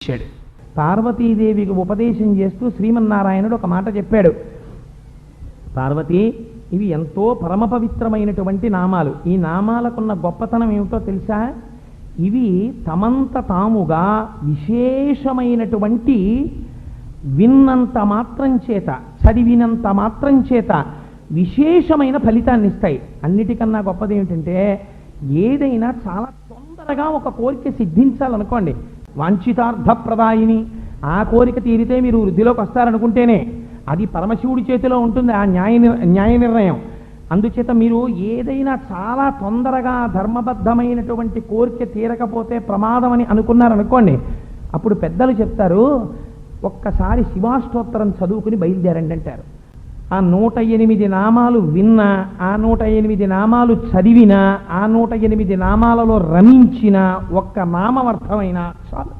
ఇచ్చాడు. పార్వతీదేవికి ఉపదేశం చేస్తూ శ్రీమన్నారాయణుడు ఒక మాట చెప్పాడు. పార్వతి, ఇవి ఎంతో పరమ పవిత్రమైనటువంటి నామాలు. ఈ నామాలకున్న గొప్పతనం ఏమిటో తెలుసా? ఇవి తమంత తాముగా విశేషమైనటువంటి విన్నంత మాత్రం చేత, చదివినంత మాత్రం చేత విశేషమైన ఫలితాన్ని ఇస్తాయి. అన్నిటికన్నా గొప్పది ఏమిటంటే, ఏదైనా చాలా తొందరగా ఒక కోరిక సిద్ధించాలనుకోండి, వాంఛితార్థప్రదాయిని, ఆ కోరిక తీరితే మీరు వృద్ధిలోకి వస్తారనుకుంటేనే అది పరమశివుడి చేతిలో ఉంటుంది ఆ న్యాయ నిర్ణయం. అందుచేత మీరు ఏదైనా చాలా తొందరగా ధర్మబద్ధమైనటువంటి కోరిక తీరకపోతే ప్రమాదం అని అనుకున్నారనుకోండి, అప్పుడు పెద్దలు చెప్తారు, ఒక్కసారి శివాష్టోత్తరం చదువుకుని బయలుదేరండి అంటారు. ఆ 108 నామాలు విన్నా, ఆ 108 నామాలు చదివినా, ఆ 108 నామాలలో రమించిన ఒక్క నామం అర్థమైనా చాలు.